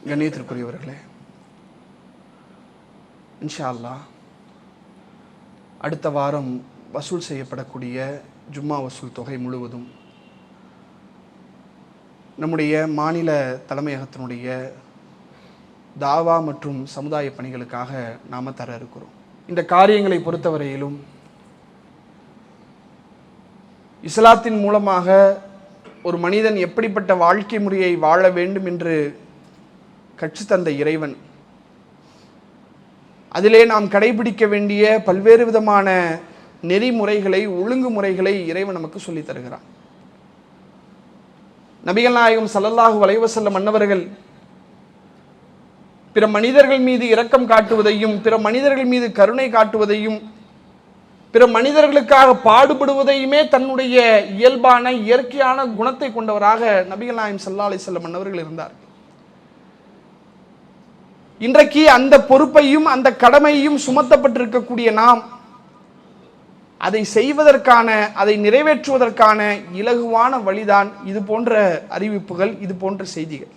கண்ணியத்திற்குரியவர்களே, இன்ஷா அல்லாஹ் அடுத்த வாரம் வசூல் செய்யப்படக்கூடிய ஜும்மா வசூல் தொகை முழுவதும் நம்முடைய மாநில தலைமையகத்தினுடைய தாவா மற்றும் சமுதாய பணிகளுக்காக நாம் தர இருக்கிறோம். இந்த காரியங்களை பொறுத்தவரையிலும் இஸ்லாத்தின் மூலமாக ஒரு மனிதன் எப்படிப்பட்ட வாழ்க்கை முறையை வாழ வேண்டும் என்று கற்றுத்தந்த இறைவன், அதிலே நாம் கடைபிடிக்க வேண்டிய பல்வேறு விதமான நெறிமுறைகளை, ஒழுங்குமுறைகளை இறைவன் நமக்கு சொல்லித் தருகிறான். நபிகள் நாயகம் ஸல்லல்லாஹு அலைஹி வஸல்லம் அன்னவர்கள் பிற மனிதர்கள் மீது இரக்கம் காட்டுவதையும், பிற மனிதர்கள் மீது கருணை காட்டுவதையும், பிற மனிதர்களுக்காக பாடுபடுவதையுமே தன்னுடைய இயல்பான இயற்கையான குணத்தை கொண்டவராக நபிகள் நாயகம் ஸல்லல்லாஹு அலைஹி வஸல்லம் அன்னவர்கள் இருந்தார். இன்றைக்கு அந்த பொறுப்பையும் அந்த கடமையும் சுமத்தப்பட்டிருக்கக்கூடிய நாம் அதை செய்வதற்கான, அதை நிறைவேற்றுவதற்கான இலகுவான வழிதான் இது போன்ற அறிவிப்புகள், இது போன்ற செய்திகள்.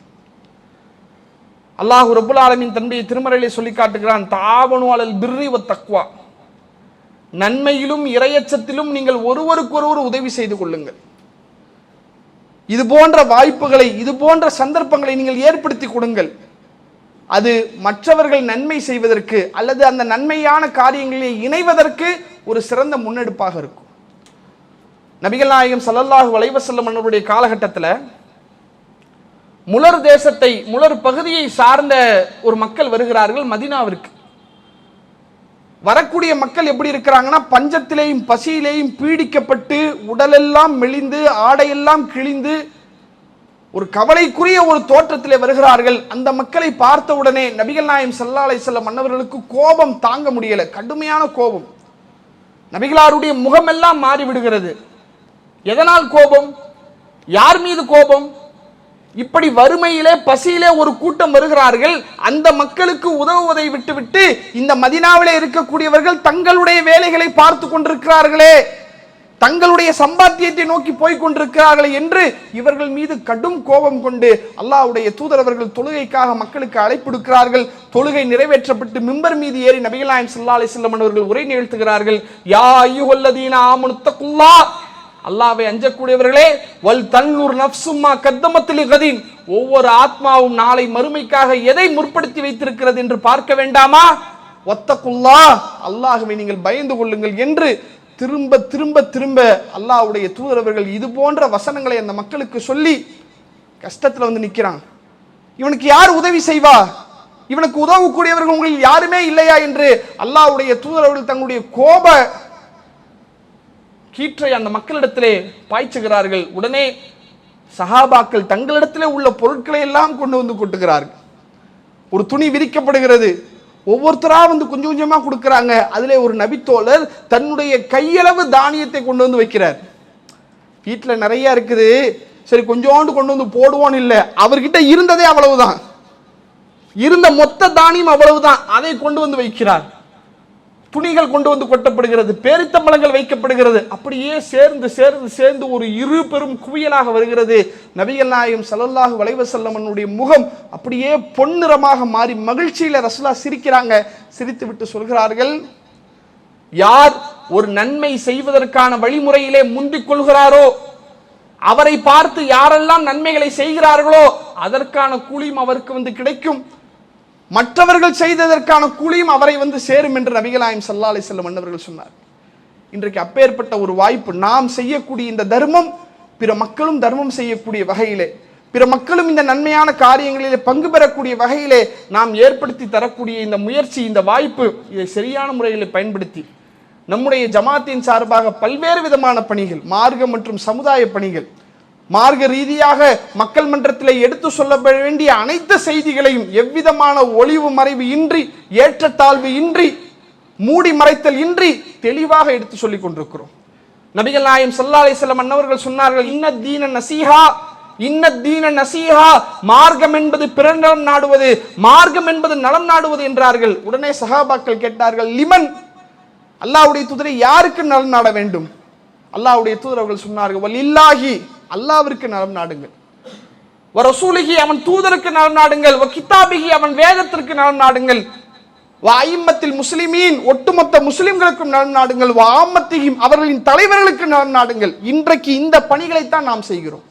அல்லாஹ் ரப்புல் ஆலமீன் தன்னுடைய திருமறையிலே சொல்லி காட்டுகிறான், தாவனு அலல் பிர்ரி வத் தக்வா, நன்மையிலும் இறையச்சத்திலும் நீங்கள் ஒருவருக்கொருவர் உதவி செய்து கொள்ளுங்கள். இது போன்ற வாய்ப்புகளை, இது போன்ற சந்தர்ப்பங்களை நீங்கள் ஏற்படுத்தி கொடுங்கள். அது மற்றவர்கள் நன்மை செய்வதற்கு அல்லது அந்த நன்மையான காரியங்களில் இணைவதற்கு ஒரு சிறந்த முன்னெடுப்பாக இருக்கும். நபிகள் நாயகம் ஸல்லல்லாஹு அலைஹி வஸல்லம் அவருடைய காலகட்டத்தில் முலர் தேசத்தை, முலர் பகுதியை சார்ந்த ஒரு மக்கள் வருகிறார்கள் மதீனாவிற்கு. வரக்கூடிய மக்கள் எப்படி இருக்கிறாங்கன்னா, பஞ்சத்திலேயும் பசியிலேயும் பீடிக்கப்பட்டு உடலெல்லாம் மெலிந்து ஆடையெல்லாம் கிழிந்து ஒரு கவலைக்குரிய ஒரு தோற்றத்திலே வருகிறார்கள். அந்த மக்களை பார்த்த உடனே நபிகள் நாயகம் ஸல்லல்லாஹு அலைஹி வஸல்லம் அன்னவர்களுக்கு கோபம் தாங்க முடியல, கடுமையான கோபம். நபிகளாருடைய முகமெல்லாம் மாறிவிடுகிறது. எதனால் கோபம்? யார் மீது கோபம்? இப்படி வறுமையிலே பசியிலே ஒரு கூட்டம் வருகிறார்கள். அந்த மக்களுக்கு உதவுவதை விட்டுவிட்டு இந்த மதீனாவிலே இருக்கக்கூடியவர்கள் தங்களுடைய வேலைகளை பார்த்து கொண்டிருக்கிறார்களே, தங்களுடைய சம்பாத்தியத்தை நோக்கி போய் கொண்டிருக்கிறார்கள் என்று இவர்கள் மீது கடும் கோபம் கொண்டு அல்லாஹ்வுடைய தூதர் அவர்கள் தொழுகைக்காக மக்களுக்கு அழைப்பிடுக்கிறார்கள். தொழுகை நிறைவேற்றப்பட்டு மிம்பர் மீது ஏறி நபிகள் நாயகம் ஸல்லல்லாஹு அலைஹி வஸல்லம் அவர்கள் உரை நிகழ்த்துகிறார்கள். யா அய்யுஹல்லதீன ஆமனு தக்குல்லாஹ், அல்லாஹ்வை அஞ்சக்கூடியவர்களே, வல் தன்னுர் நஃப்சும்மா கத்தமத் லிகதீன், ஒவ்வொரு ஆத்மாவும் நாளை மறுமைக்காக எதை முற்படுத்தி வைத்திருக்கிறது என்று பார்க்க வேண்டாமா? வத்தகுல்லாஹ், அல்லாஹ்வை நீங்கள் பயந்து கொள்ளுங்கள் என்று திரும்ப திரும்ப திரும்ப அல்லாஹ்வுடைய தூதர் அவர்கள் இது போன்ற வசனங்களை அந்த மக்களுக்கு சொல்லி கஷ்டத்தில் வந்து நிற்கிறான். இவனுக்கு யார் உதவி செய்வா? இவனுக்கு உதவக்கூடியவர்கள் உங்களில் யாருமே இல்லையா என்று அல்லாஹ்வுடைய தூதர் அவர்கள் தங்களுடைய கோப கீற்றை அந்த மக்களிடத்திலே பாய்ச்சுகிறார்கள். உடனே சஹாபாக்கள் தங்களிடத்திலே உள்ள பொருட்களை எல்லாம் கொண்டு வந்து கொட்டுகிறார்கள். ஒரு துணி விரிக்கப்படுகிறது, ஒவ்வொருத்தரா வந்து கொஞ்சம் கொஞ்சமா கொடுக்குறாங்க. அதிலே ஒரு நபித்தோழர் தன்னுடைய கையளவு தானியத்தை கொண்டு வந்து வைக்கிறார். வீட்டில் நிறைய இருக்குது, சரி கொஞ்சோண்டு கொண்டு வந்து போடுவோன்னு இல்லை, அவர்கிட்ட இருந்ததே அவ்வளவுதான், இருந்த மொத்த தானியம் அவ்வளவுதான், அதை கொண்டு வந்து வைக்கிறார். துணிகள் கொண்டு வந்து கொட்டப்படுகிறது, பேரித்தம்பழங்கள் வைக்கப்படுகிறது. அப்படியே சேர்ந்து சேர்ந்து சேர்ந்து ஒரு இரு பெரும் குவியலாக வருகிறது. நபிகள் நாயகம் ஸல்லல்லாஹு அலைஹி வஸல்லம் அவர்களுடைய முகம் அப்படியே பொன்னிறமாக மாறி மகிழ்ச்சியில ரசூலுல்லாஹ் சிரிக்கிறாங்க. சிரித்து விட்டு சொல்கிறார்கள், யார் ஒரு நன்மை செய்வதற்கான வழிமுறையிலே முந்திக் கொள்கிறாரோ, அவரை பார்த்து யாரெல்லாம் நன்மைகளை செய்கிறார்களோ அதற்கான கூலியும் அவருக்கு வந்து கிடைக்கும், மற்றவர்கள் செய்ததற்கான கூலியும் அவரை வந்து சேரும் என்று நபிகள் நாயகம் ஸல்லல்லாஹு அலைஹி வஸல்லம் அன்னவர்கள் சொன்னார். இன்றைக்கு அப்பேற்பட்ட ஒரு வாய்ப்பு, நாம் செய்யக்கூடிய இந்த தர்மம் பிற மக்களும் தர்மம் செய்யக்கூடிய வகையிலே, பிற மக்களும் இந்த நன்மையான காரியங்களிலே பங்கு பெறக்கூடிய வகையிலே நாம் ஏற்படுத்தி தரக்கூடிய இந்த முயற்சி, இந்த வாய்ப்பு, இதை சரியான முறையில் பயன்படுத்தி நம்முடைய ஜமாத்தின் சார்பாக பல்வேறு விதமான பணிகள், மார்க்க மற்றும் சமுதாய பணிகள், மார்க்க ரீதியாக மக்கள் மன்றத்தில் எடுத்து சொல்லப்பட வேண்டிய அனைத்து செய்திகளையும் எவ்விதமான ஒளிவு மறைவு இன்றி, ஏற்றத்தாழ்வு இன்றி, மூடி மறைத்தல் இன்றி தெளிவாக எடுத்து சொல்லிக் கொண்டிருக்கிறோம். நபிகள் நாயகம் ஸல்லல்லாஹு அலைஹி வஸல்லம் அன்னவர்கள் சொன்னார்கள், இன்னத்தீன நசீஹா, இன்னத்தீன நசீஹா, மார்க்கம் என்பது பிறநலம் நாடுவது, மார்க்கம் என்பது நலம் நாடுவது என்றார்கள். உடனே சஹாபாக்கள் கேட்டார்கள், லிமன், அல்லாஹ்வுடைய தூதரை யாருக்கு நலம் நாட வேண்டும்? அல்லாஹ்வுடைய தூதர் அவர்கள் சொன்னார்கள், வலில்லாஹி, அல்லாஹ்விற்கு நலம் நாடுங்கள். ரசூலிஹி அவன் தூதருக்கு நலன் நாடுங்கள், கிதாபிஹி அவன் வேதத்திற்கு நலன் நாடுங்கள், அய்யிம்மத்தில் முஸ்லிமீன் ஒட்டுமொத்த முஸ்லிம்களுக்கும் நலன் நாடுங்கள், ஆம்மத்திஹிம் அவர்களின் தலைவர்களுக்கு நலன் நாடுங்கள். இன்றைக்கு இந்த பணிகளைத்தான் நாம் செய்கிறோம்.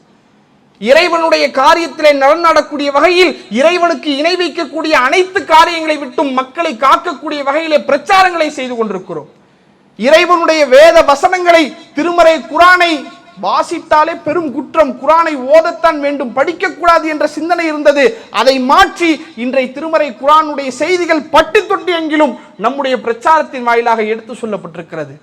இறைவனுடைய காரியத்திலே நலன் நாடக்கூடிய வகையில், இறைவனுக்கு இணை வைக்கக்கூடிய அனைத்து காரியங்களை விட்டும் மக்களை காக்கக்கூடிய வகையிலே பிரச்சாரங்களை செய்து கொண்டிருக்கிறோம். இறைவனுடைய வேத வசனங்களை, திருமறை குரானை வாசித்தாலே பெரும் குற்றம், குரானை ஓதத்தான் வேண்டும், படிக்கக்கூடாது என்ற சிந்தனை இருந்தது. அதை மாற்றி இன்றைய திருமறை குரானுடைய செய்திகள் பட்டி தொட்டி எங்கிலும் நம்முடைய பிரச்சாரத்தின் வாயிலாக எடுத்து சொல்லப்பட்டிருக்கிறது.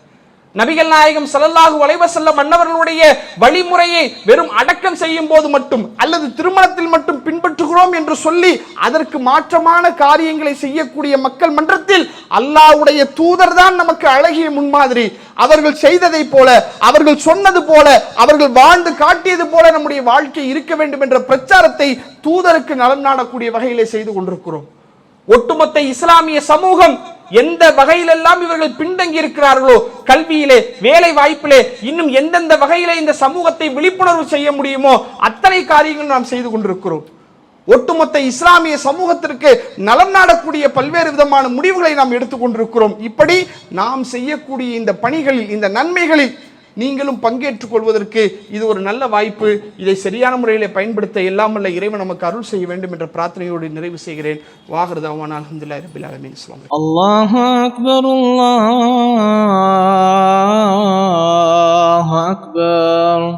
நபிகள் நாயகம் ஸல்லல்லாஹு அலைஹி வஸல்லம் அன்னவர்களுடைய வழிமுறையை வெறும் அடக்கம் செய்யும் போது மட்டும் அல்லது திருமணத்தில் மட்டும் பின்பற்றுகிறோம் என்று சொல்லி அதற்கு மாற்றமான காரியங்களை செய்யக்கூடிய மக்கள் மன்றத்தில் அல்லாஹ்வுடைய தூதர் தான் நமக்கு அழகிய முன்மாதிரி. அவர்கள் செய்ததை போல, அவர்கள் சொன்னது போல, அவர்கள் வாழ்ந்து காட்டியது போல நம்முடைய வாழ்க்கை இருக்க வேண்டும் என்ற பிரச்சாரத்தை தூதருக்கு நலன் நாடக்கூடிய வகையிலே செய்து கொண்டிருக்கிறோம். ஒட்டுமொத்த இஸ்லாமிய சமூகம் எந்த வகையிலெல்லாம் இவர்கள் பின்தங்கி இருக்கிறார்களோ, கல்வியிலே, வேலை வாய்ப்பிலே, இன்னும் எந்தெந்த வகையிலே இந்த சமூகத்தை விழிப்புணர்வு செய்ய முடியுமோ அத்தனை காரியங்கள் நாம் செய்து கொண்டிருக்கிறோம். ஒட்டுமொத்த இஸ்லாமிய சமூகத்திற்கு நலம் நாடக்கூடிய பல்வேறு விதமான முடிவுகளை நாம் எடுத்துக்கொண்டிருக்கிறோம். இப்படி நாம் செய்யக்கூடிய இந்த பணிகளில், இந்த நன்மைகளில் நீங்களும் பங்கேற்றுக் கொள்வதற்கு இது ஒரு நல்ல வாய்ப்பு. இதை சரியான முறையிலே பயன்படுத்த எல்லாம் வல்ல இறைவன் நமக்கு அருள் செய்ய வேண்டும் என்ற பிரார்த்தனையோடு நிறைவு செய்கிறேன். வாஹிரு தஅவானா அல்ஹம்துலில்லாஹி ரப்பில் ஆலமீன். அல்லாஹு அக்பர், அல்லாஹு அக்பர்.